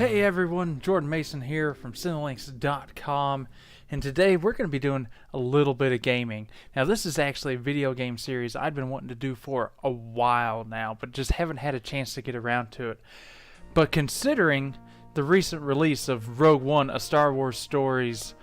Hey everyone, Jordan Mason here from Cinelinx.com, and today we're going to be doing a little bit of gaming. Now this is actually a video game series I've been wanting to do for a while now, but just haven't had a chance to get around to it. But considering the recent release of Rogue One, A Star Wars Story's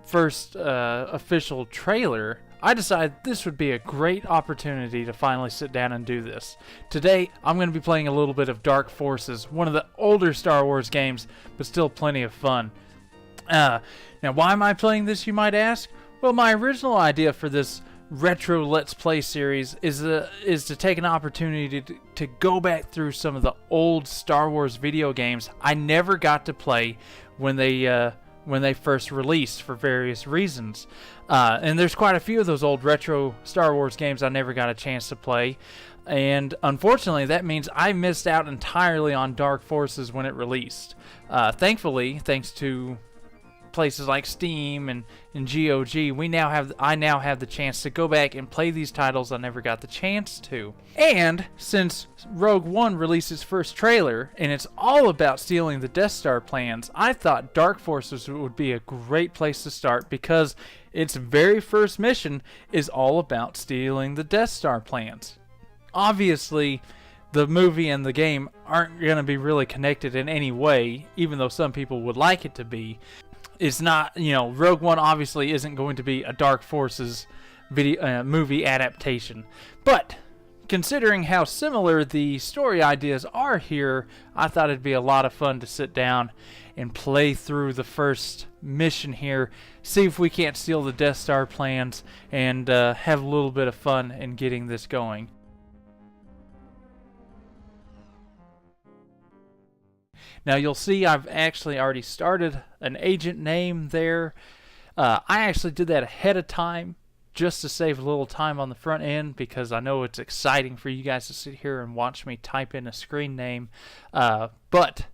first official trailer, I decided this would be a great opportunity to finally sit down and do this. Today, I'm going to be playing a little bit of Dark Forces, one of the older Star Wars games, but still plenty of fun. Now, why am I playing this, you might ask? Well, my original idea for this retro Let's Play series is to take an opportunity to go back through some of the old Star Wars video games I never got to play when they first released for various reasons. And there's quite a few of those old retro Star Wars games I never got a chance to play. And unfortunately, that means I missed out entirely on Dark Forces when it released. Thankfully, thanks to places like Steam and GOG, I now have the chance to go back and play these titles I never got the chance to. And since Rogue One released its first trailer, and it's all about stealing the Death Star plans, I thought Dark Forces would be a great place to start because its very first mission is all about stealing the Death Star plans. Obviously, the movie and the game aren't going to be really connected in any way, even though some people would like it to be. It's not, Rogue One obviously isn't going to be a Dark Forces movie adaptation. But considering how similar the story ideas are here, I thought it'd be a lot of fun to sit down and play through the first mission here, see if we can't steal the Death Star plans, and have a little bit of fun in getting this going. Now you'll see I've actually already started an agent name there. I actually did that ahead of time just to save a little time on the front end because I know it's exciting for you guys to sit here and watch me type in a screen name. But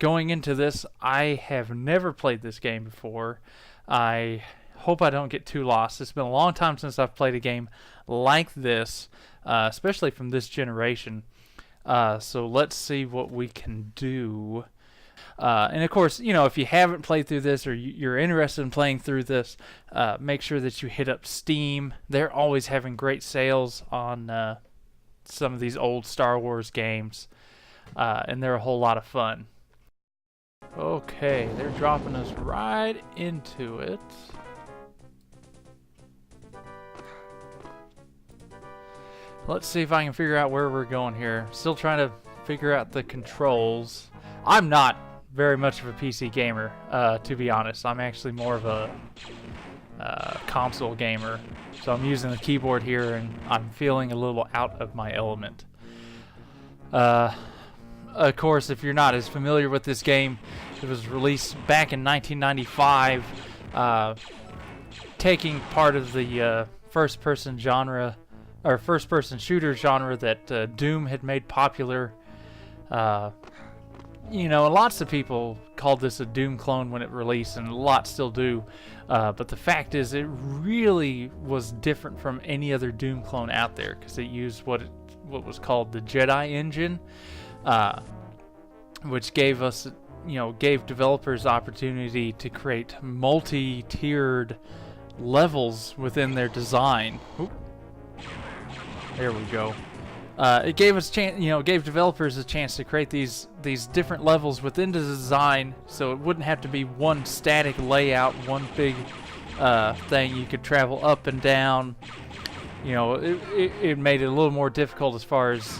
going into this, I have never played this game before. I hope I don't get too lost. It's been a long time since I've played a game like this, especially from this generation. So let's see what we can do. And of course, if you haven't played through this or you're interested in playing through this, make sure that you hit up Steam. They're always having great sales on some of these old Star Wars games, and they're a whole lot of fun. Okay, they're dropping us right into it. Let's see if I can figure out where we're going here. Still trying to figure out the controls. I'm not very much of a PC gamer, to be honest. I'm actually more of a console gamer. So I'm using the keyboard here and I'm feeling a little out of my element. Of course, if you're not as familiar with this game, it was released back in 1995, taking part of the first-person genre, or first-person shooter genre that Doom had made popular. Lots of people called this a Doom clone when it released, and a lot still do. But the fact is, it really was different from any other Doom clone out there because it used what was called the Jedi engine, which gave developers opportunity to create multi-tiered levels within their design. Oop. There we go. It gave us gave developers a chance to create these different levels within the design, so it wouldn't have to be one static layout, one big thing you could travel up and down. It made it a little more difficult as far as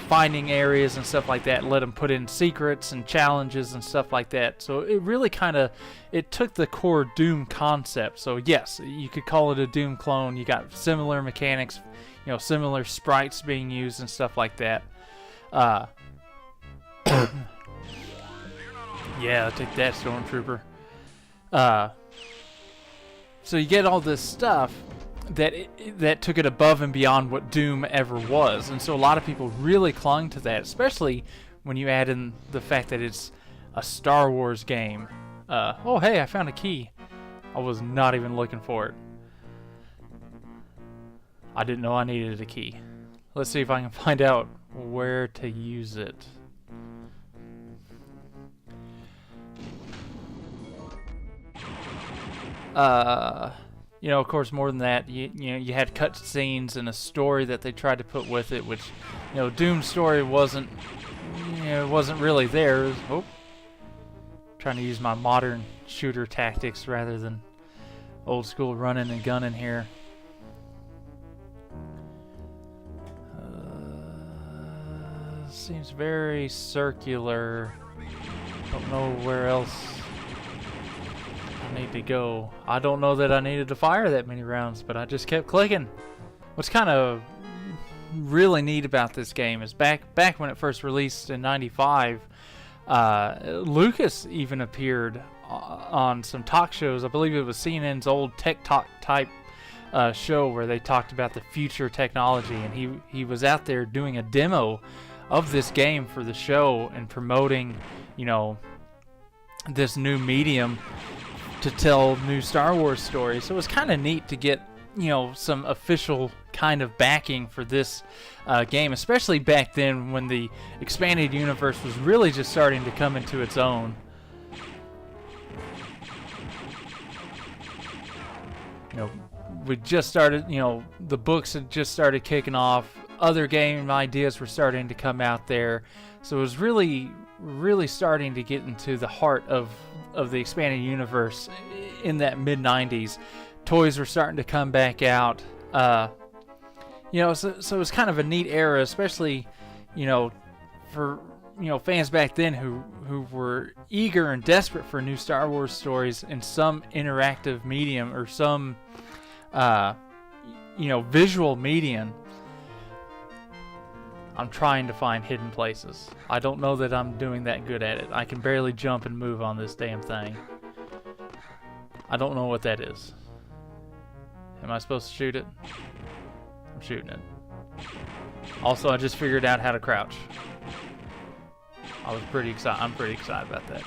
finding areas and stuff like that. Let them put in secrets and challenges and stuff like that. So it really it took the core Doom concept. So yes, you could call it a Doom clone. You got similar mechanics, similar sprites being used and stuff like that. Yeah, take that, Stormtrooper. So you get all this stuff that took it above and beyond what Doom ever was, and so a lot of people really clung to that, especially when you add in the fact that it's a Star Wars game. Oh hey, I found a key. I was not even looking for it. I didn't know I needed a key. Let's see if I can find out where to use it. You know, of course, more than that, you know, you had cut scenes and a story that they tried to put with it, which, you know, Doom's story wasn't, you know, wasn't really there. It was, oh, trying to use my modern shooter tactics rather than old school running and gunning here. Seems very circular. Don't know where else I need to go. I don't know that I needed to fire that many rounds, but I just kept clicking. What's kind of really neat about this game is back when it first released in '95, Lucas even appeared on some talk shows. I believe it was CNN's old Tech Talk type show where they talked about the future technology, and he was out there doing a demo of this game for the show and promoting, you know, this new medium to tell new Star Wars stories. So it was kind of neat to get, you know, some official kind of backing for this game, especially back then when the expanded universe was really just starting to come into its own. You know, we just started, you know, the books had just started kicking off. Other game ideas were starting to come out there. So it was really starting to get into the heart of the expanded universe in that mid-90s. Toys were starting to come back out. You know, so it was kind of a neat era, especially, you know, for, you know, fans back then who were eager and desperate for new Star Wars stories in some interactive medium or some, you know, visual medium. I'm trying to find hidden places. I don't know that I'm doing that good at it. I can barely jump and move on this damn thing. I don't know what that is. Am I supposed to shoot it? I'm shooting it. Also, I just figured out how to crouch. I was pretty excited. I'm pretty excited about that.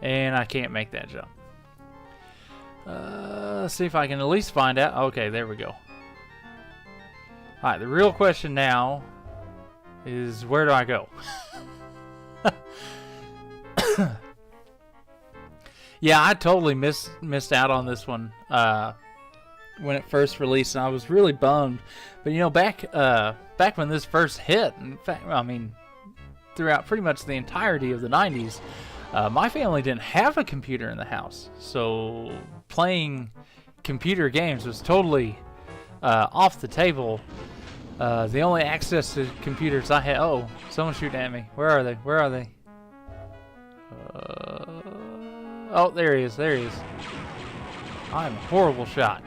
And I can't make that jump. Let's see if I can at least find out. Okay, there we go. Alright, the real question now is, where do I go? Yeah, I totally missed out on this one when it first released, and I was really bummed. But you know, back when this first hit, in fact, I mean, throughout pretty much the entirety of the '90s, my family didn't have a computer in the house, so playing computer games was totally off the table. The only access to computers I had... Oh, someone's shooting at me. Where are they? Where are they? Oh, there he is. There he is. I'm a horrible shot.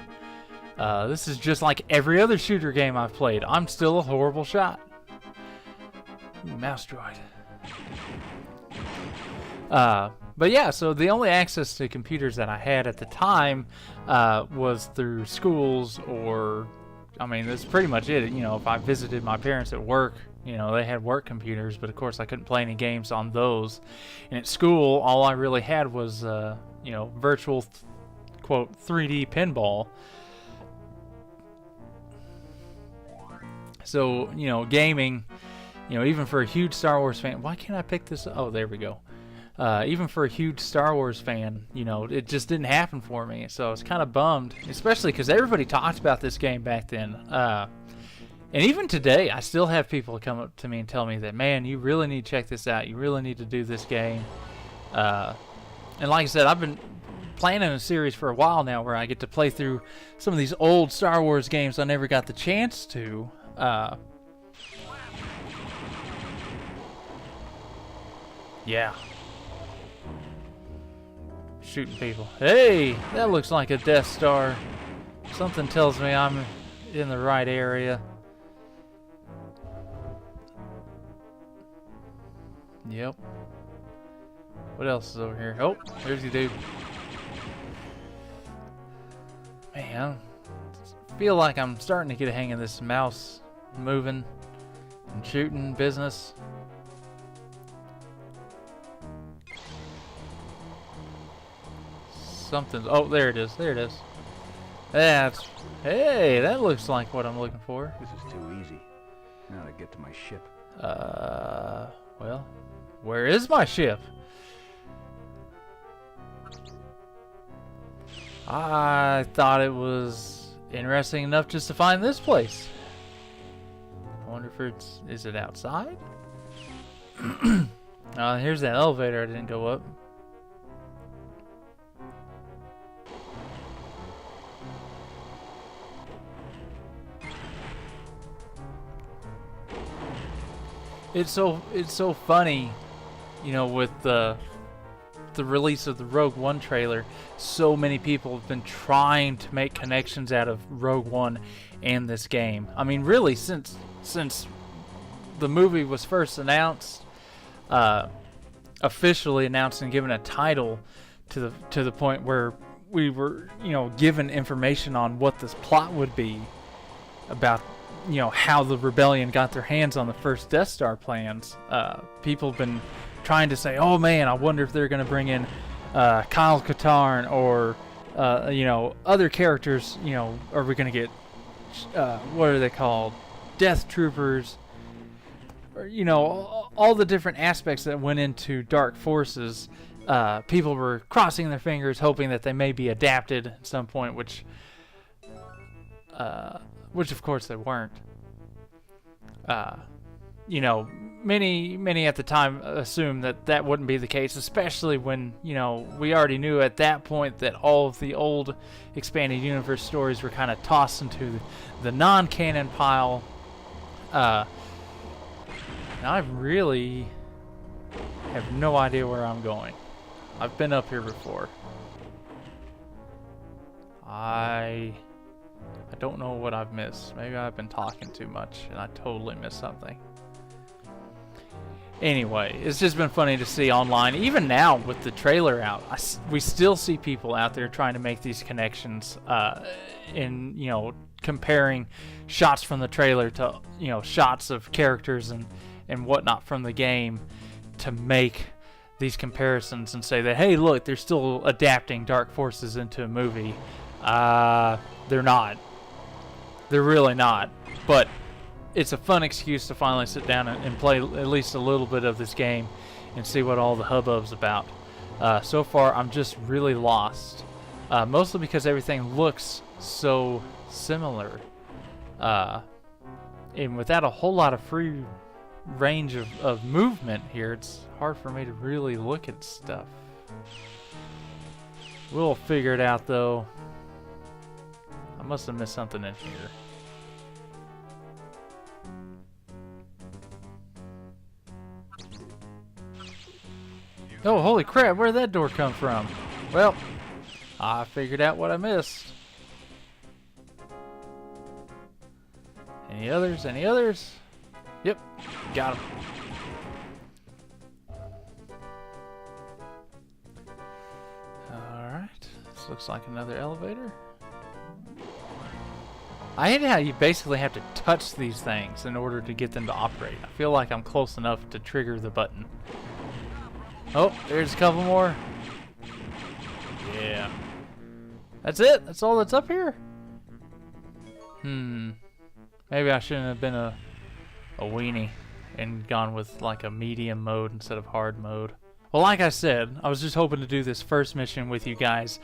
This is just like every other shooter game I've played. I'm still a horrible shot. Ooh, mouse droid. But yeah, so the only access to computers that I had at the time was through schools, or, I mean, that's pretty much it. You know, if I visited my parents at work, you know, they had work computers, but of course I couldn't play any games on those. And at school, all I really had was, you know, virtual, quote, 3D pinball. So, you know, gaming, you know, even for a huge Star Wars fan, why can't I pick this? Oh, there we go. Even for a huge Star Wars fan, you know, it just didn't happen for me. So I was kind of bummed, especially because everybody talked about this game back then. And even today, I still have people come up to me and tell me that, man, you really need to check this out. You really need to do this game. And like I said, I've been planning a series for a while now where I get to play through some of these old Star Wars games I never got the chance to. Yeah. Shooting people. Hey, that looks like a Death Star. Something tells me I'm in the right area. Yep. What else is over here? Oh, there's the dude. Man, I feel like I'm starting to get a hang of this mouse moving and shooting business. Something's... Oh, there it is. There it is. That's... Hey, that looks like what I'm looking for. This is too easy. Now to get to my ship. Well, where is my ship? I thought it was interesting enough just to find this place. I wonder if is it outside? Here's that elevator I didn't go up. It's so funny, you know, with the release of the Rogue One trailer. So many people have been trying to make connections out of Rogue One and this game. I mean, really, since the movie was first announced, officially announced and given a title to the point where we were, you know, given information on what this plot would be about, you know, how the rebellion got their hands on the first Death Star plans. People have been trying to say, oh man, I wonder if they're going to bring in Kyle Katarn or you know, other characters. You know, are we going to get what are they called, Death Troopers, or, you know, all the different aspects that went into Dark Forces. People were crossing their fingers hoping that they may be adapted at some point, which of course they weren't. You know, many at the time assumed that wouldn't be the case, especially when, you know, we already knew at that point that all of the old expanded universe stories were kind of tossed into the non-canon pile. And I really have no idea where I'm going. I've been up here before. I don't know what I've missed. Maybe I've been talking too much and I totally missed something. Anyway, it's just been funny to see online. Even now with the trailer out, we still see people out there trying to make these connections in, you know, comparing shots from the trailer to, you know, shots of characters and whatnot from the game to make these comparisons and say that, hey, look, they're still adapting Dark Forces into a movie. They're not. They're really not. But it's a fun excuse to finally sit down and play at least a little bit of this game and see what all the hubbub's about. So far, I'm just really lost. Mostly because everything looks so similar. And without a whole lot of free range of movement here, it's hard for me to really look at stuff. We'll figure it out, though. I must have missed something in here. Oh, holy crap, where'd that door come from? Well, I figured out what I missed. Any others? Any others? Yep, got them. Alright, this looks like another elevator. I hate how you basically have to touch these things in order to get them to operate. I feel like I'm close enough to trigger the button. Oh, there's a couple more. Yeah. That's it? That's all that's up here? Maybe I shouldn't have been a weenie and gone with like a medium mode instead of hard mode. Well, like I said, I was just hoping to do this first mission with you guys.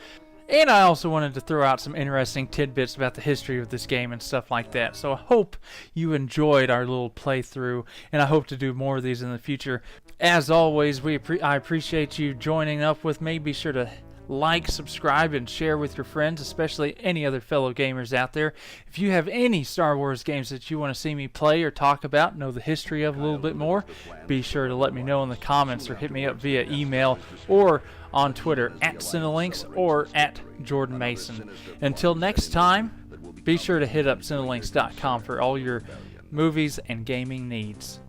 And I also wanted to throw out some interesting tidbits about the history of this game and stuff like that. So I hope you enjoyed our little playthrough, and I hope to do more of these in the future. As always, I appreciate you joining up with me. Be sure to like, subscribe, and share with your friends, especially any other fellow gamers out there. If you have any Star Wars games that you want to see me play or talk about, know the history of a little bit more, be sure to let me know in the comments or hit me up via email or on Twitter at Cinelinx or at Jordan Mason. Until next time, be sure to hit up Cinelinx.com for all your movies and gaming needs.